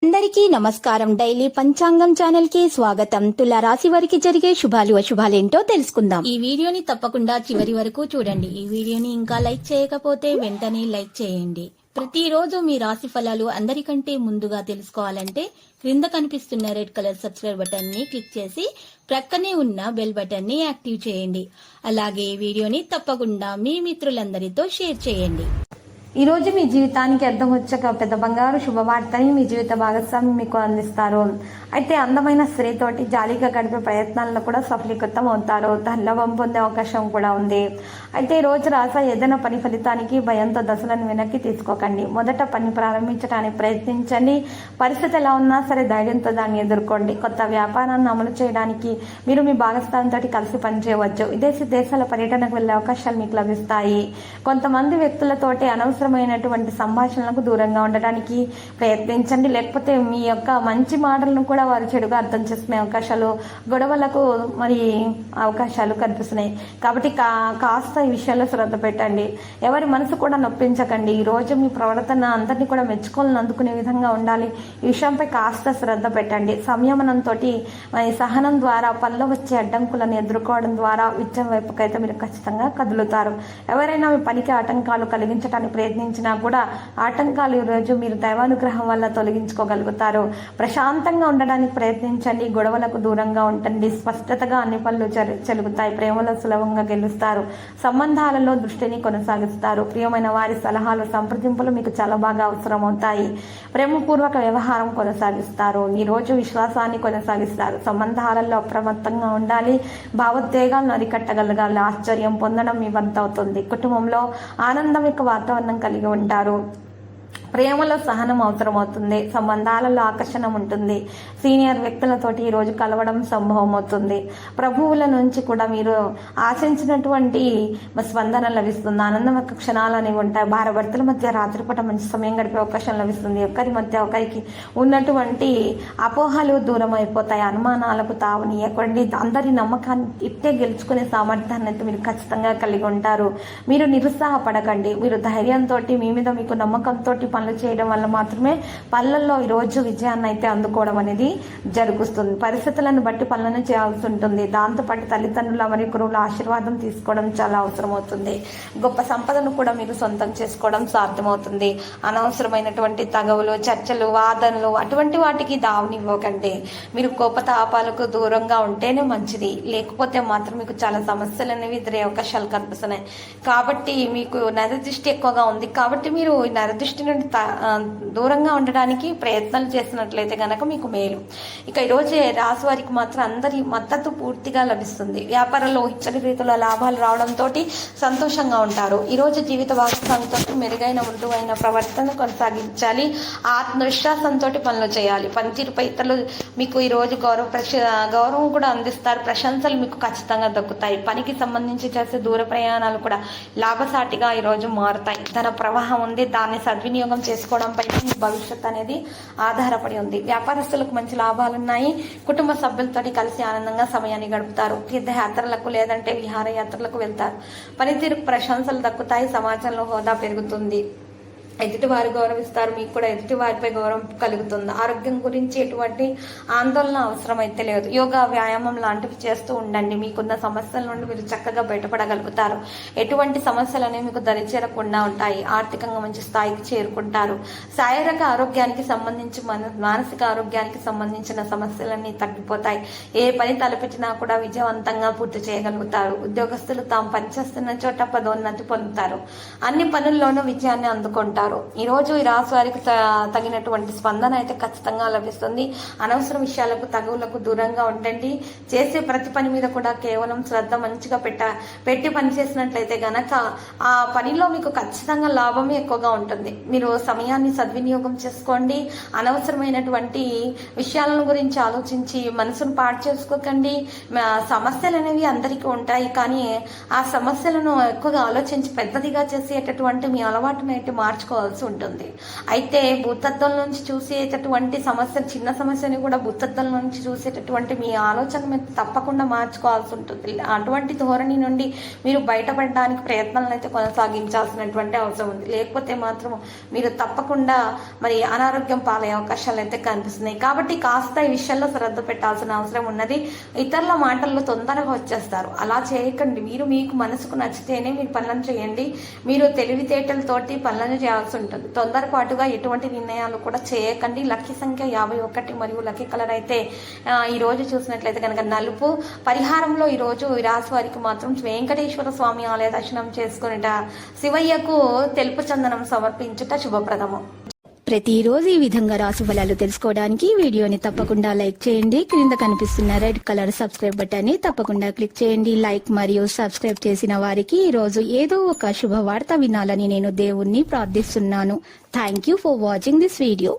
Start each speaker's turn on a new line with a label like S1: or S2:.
S1: అందరికీ నమస్కారం. డైలీ పంచాంగం ఛానల్ కి స్వాగతం. తుల రాశి వారికి జరిగే శుభాలు అశుభాలేంటో తెలుసుకుందాం. ఈ వీడియోని తప్పకుండా చివరి వరకు చూడండి. ఈ వీడియోని ఇంకా లైక్ చేయకపోతే వెంటనే లైక్ చేయండి. ప్రతిరోజు మీ రాశి ఫలాలు అందరికంటే ముందుగా తెలుసుకోవాలంటే క్రింద కనిపిస్తున్న రెడ్ కలర్ సబ్స్క్రైబ్ బటన్ ని క్లిక్ చేసి ప్రక్కనే ఉన్న బెల్ బటన్ ని యాక్టివ్ చేయండి. అలాగే ఈ వీడియోని తప్పకుండా మీ మిత్రులందరితో షేర్ చేయండి.
S2: ఈ రోజు మీ జీవితానికి అర్థం వచ్చాక పెద్ద బంగారు శుభవార్తని మీ జీవిత భాగస్వామి మీకు అందిస్తారు. అయితే అందమైన స్త్రీతోటి జాలీగా గడిపే ప్రయత్నాల్లో కూడా సఫలీకృతం అవుతారు. ధనలాభం పొందే అవకాశం కూడా ఉంది. అయితే ఈ రోజు రాసా ఏదైనా పని ఫలితానికి భయంతో దశలను వెనక్కి తీసుకోకండి. మొదట పని ప్రారంభించడానికి ప్రయత్నించండి. పరిస్థితి ఎలా ఉన్నా సరే ధైర్యంతో దాన్ని ఎదుర్కోండి. కొత్త వ్యాపారాన్ని అమలు చేయడానికి మీరు మీ భాగస్వామితో కలిసి పనిచేయవచ్చు. విదేశీ దేశాల పర్యటనకు వెళ్లే అవకాశాలు మీకు లభిస్తాయి. కొంతమంది వ్యక్తులతోటి అనవసరమైనటువంటి సంభాషణలకు దూరంగా ఉండడానికి ప్రయత్నించండి. లేకపోతే మీ యొక్క మంచి మాటలను కూడా వారు చెడుగా అర్థం చేసుకునే అవకాశాలు, గొడవలకు అవకాశాలు కనిపిస్తున్నాయి. కాబట్టి కాస్త ఈ విషయాల్లో శ్రద్ధ పెట్టండి. ఎవరి మనసు కూడా నొప్పించకండి. ఈ రోజు మీ ప్రవర్తన అందరినీ కూడా మెచ్చుకోవాలని అందుకునే విధంగా ఉండాలి. ఈ విషయంపై కాస్త శ్రద్ధ పెట్టండి. సంయమనంతో సహనం ద్వారా పనిలో వచ్చే అడ్డంకులను ఎదుర్కోవడం ద్వారా విజయం వైపుకైతే మీరు ఖచ్చితంగా కదులుతారు. ఎవరైనా మీ పనికి ఆటంకాలు కలిగించడానికి ప్రయత్నించినా కూడా ఆటంకాలు ఈ రోజు మీరు దైవానుగ్రహం వల్ల తొలగించుకోగలుగుతారు. ప్రశాంతంగా ఉండడానికి ప్రయత్నించండి. గొడవలకు దూరంగా ఉండండి. స్పష్టతగా అన్ని పనులు జరుగుతాయి. ప్రేమలో సులభంగా గెలుస్తారు. సంబంధాలలో దృష్టిని కొనసాగిస్తారు. ప్రియమైన వారి సలహాలు, సంప్రదింపులు మీకు చాలా బాగా అవసరమవుతాయి. ప్రేమపూర్వక వ్యవహారం కొనసాగిస్తారు. ఈ రోజు విశ్వాసాన్ని కొనసాగిస్తారు. సంబంధాలలో అప్రమత్తంగా ఉండాలి. భావోద్వేగాలను అరికట్టగలగాలి. ఆశ్చర్యం పొందడం మీ వంతు అవుతుంది. కుటుంబంలో ఆనందం యొక్క వాతావరణం కలిగి ఉంటారు. ప్రేమలో సహనం అవసరమవుతుంది. సంబంధాలలో ఆకర్షణ ఉంటుంది. సీనియర్ వ్యక్తులతోటి ఈరోజు కలవడం సంభవం అవుతుంది. ప్రభువుల నుంచి కూడా మీరు ఆశించినటువంటి స్పందన లభిస్తుంది. ఆనందం యొక్క క్షణాలు అనేవి ఉంటాయి. భార్యాభర్తల మధ్య రాత్రిపూట మంచి సమయం గడిపే అవకాశం లభిస్తుంది. ఒకరి మధ్య ఒకరికి ఉన్నటువంటి అపోహలు దూరం అయిపోతాయి. అనుమానాలకు తావనీయకండి. అందరి నమ్మకాన్ని ఇట్టే గెలుచుకునే సామర్థ్యాన్ని అయితే మీరు ఖచ్చితంగా కలిగి ఉంటారు. మీరు నిరుత్సాహపడకండి. మీరు ధైర్యంతో మీ మీద మీకు నమ్మకంతో పనులు చేయడం వల్ల మాత్రమే పనులలో ఈరోజు విజయాన్ని అయితే అందుకోవడం అనేది జరుగుతుంది. పరిస్థితులను బట్టి పనులను చేయాల్సి ఉంటుంది. దాంతోపాటు తల్లిదండ్రుల మరియు గురువుల ఆశీర్వాదం తీసుకోవడం చాలా అవసరం అవుతుంది. గొప్ప సంపదను కూడా మీరు సొంతం చేసుకోవడం సాధ్యమవుతుంది. అనవసరమైనటువంటి తగవులు, చర్చలు, వాదనలు అటువంటి వాటికి దావనివ్వకండి. మీరు కోపతాపాలకు దూరంగా ఉంటేనే మంచిది. లేకపోతే మాత్రం మీకు చాలా సమస్యలు అనేవి ఎదురే అవకాశాలు కనిపిస్తున్నాయి. కాబట్టి మీకు నరదృష్టి ఎక్కువగా ఉంది. కాబట్టి మీరు నరదృష్టి నుండి దూరంగా ఉండడానికి ప్రయత్నాలు చేసినట్లయితే గనక మీకు మేలు. ఇక ఈరోజు రాశి వారికి మాత్రం అందరి మద్దతు పూర్తిగా లభిస్తుంది. వ్యాపారంలో ఇచ్చటి రీతిలో లాభాలు రావడంతో సంతోషంగా ఉంటారు. ఈరోజు జీవిత భాగస్వామితో మెరుగైన మృదువైన ప్రవర్తన కొనసాగించాలి. ఆత్మవిశ్వాసంతో పనులు చేయాలి. పనితీరుపై ఇతరులు మీకు ఈరోజు గౌరవం కూడా అందిస్తారు. ప్రశంసలు మీకు ఖచ్చితంగా దక్కుతాయి. పనికి సంబంధించి చేసే దూర ప్రయాణాలు కూడా లాభసాటిగా ఈరోజు మారుతాయి. ధన ప్రవాహం ఉంది. దాన్ని సద్వినియోగం చేసుకోవడం పైన మీ భవిష్యత్ అనేది ఆధారపడి ఉంది. వ్యాపారస్తులకు మంచి లాభాలున్నాయి. కుటుంబ సభ్యులతో కలిసి ఆనందంగా సమయాన్ని గడుపుతారు. తీర్థయాత్రలకు లేదంటే విహారయాత్రలకు వెళ్తారు. పనితీరుకు ప్రశంసలు దక్కుతాయి. సమాజంలో హోదా పెరుగుతుంది. ఎదుటి వారు గౌరవిస్తారు. మీకు కూడా ఎదుటి వారిపై గౌరవం కలుగుతుంది. ఆరోగ్యం గురించి ఎటువంటి ఆందోళన అవసరమైతే లేదు. యోగా, వ్యాయామం లాంటివి చేస్తూ ఉండండి. మీకున్న సమస్యల నుండి మీరు చక్కగా బయటపడగలుగుతారు. ఎటువంటి సమస్యలు అనేవి మీకు దరిచేరకుండా ఉంటాయి. ఆర్థికంగా మంచి స్థాయికి చేరుకుంటారు. శారీరక ఆరోగ్యానికి సంబంధించి మానసిక ఆరోగ్యానికి సంబంధించిన సమస్యలన్నీ తగ్గిపోతాయి. ఏ పని తలపెట్టినా కూడా విజయవంతంగా పూర్తి చేయగలుగుతారు. ఉద్యోగస్తులు తాము పనిచేస్తున్న చోట పదోన్నతి పొందుతారు. అన్ని పనుల్లోనూ విజయాన్ని అందుకుంటారు. ఈ రోజు ఈ రాశి వారికి తగినటువంటి స్పందన అయితే ఖచ్చితంగా లభిస్తుంది. అనవసర విషయాలకు, తగువులకు దూరంగా ఉండండి. చేసే ప్రతి పని మీద కూడా కేవలం శ్రద్ధ మంచిగా పెట్టి పని చేసినట్లయితే గనక ఆ పనిలో మీకు ఖచ్చితంగా లాభమే ఎక్కువగా ఉంటుంది. మీరు సమయాన్ని సద్వినియోగం చేసుకోండి. అనవసరమైనటువంటి విషయాల గురించి ఆలోచించి మనసును పాడు చేసుకోకండి. సమస్యలు అనేవి అందరికీ ఉంటాయి. కానీ ఆ సమస్యలను ఎక్కువగా ఆలోచించి పెద్దదిగా చేసేటటువంటి మీ అలవాటును అయితే మార్చుకో మార్చుకోవాల్సి ఉంటుంది. అయితే భూతత్వం నుంచి చూసేటటువంటి సమస్య, చిన్న సమస్యని కూడా భూతత్వం నుంచి చూసేటటువంటి మీ ఆలోచన మీరు తప్పకుండా మార్చుకోవాల్సి ఉంటుంది. అటువంటి ధోరణి నుండి మీరు బయటపడడానికి ప్రయత్నాలను అయితే కొనసాగించాల్సినటువంటి అవసరం ఉంది. లేకపోతే మాత్రం మీరు తప్పకుండా మరి అనారోగ్యం పాలయ్యే అవకాశాలు అయితే కనిపిస్తున్నాయి. కాబట్టి కాస్త ఈ విషయంలో శ్రద్ధ పెట్టాల్సిన అవసరం ఉన్నది. ఇతరుల మాటల్లో తొందరగా వచ్చేస్తారు. అలా చేయకండి. మీరు మీకు మనసుకు నచ్చితేనే మీరు పనులను చేయండి. మీరు తెలివితేటలతోటి పనులను చేయాల్సి ఉంటుంది. తొందరపాటుగా ఎటువంటి నిర్ణయాలు కూడా చేయకండి. లక్కీ సంఖ్య 51 మరియు లక్కీ కలర్ అయితే ఈ రోజు చూసినట్లయితే కనుక నలుపు. పరిహారంలో ఈ రోజు ఈ రాశి వారికి మాత్రం వెంకటేశ్వర స్వామి ఆలయ దర్శనం చేసుకునేట, శివయ్యకు తెలుపు చందనం సమర్పించుట శుభప్రదము.
S1: ప్రతిరోజు ఈ విధంగా రాశి ఫలాలు తెలుసుకోవడానికి వీడియోని తప్పకుండా లైక్ చేయండి. క్రింద కనిపిస్తున్న రెడ్ కలర్ సబ్స్క్రైబ్ బటన్ ని తప్పకుండా క్లిక్ చేయండి. లైక్ మరియు సబ్స్క్రైబ్ చేసిన వారికి ఈ రోజు ఏదో ఒక శుభవార్త వినాలని నేను దేవుణ్ణి ప్రార్థిస్తున్నాను. Thank you for watching this video.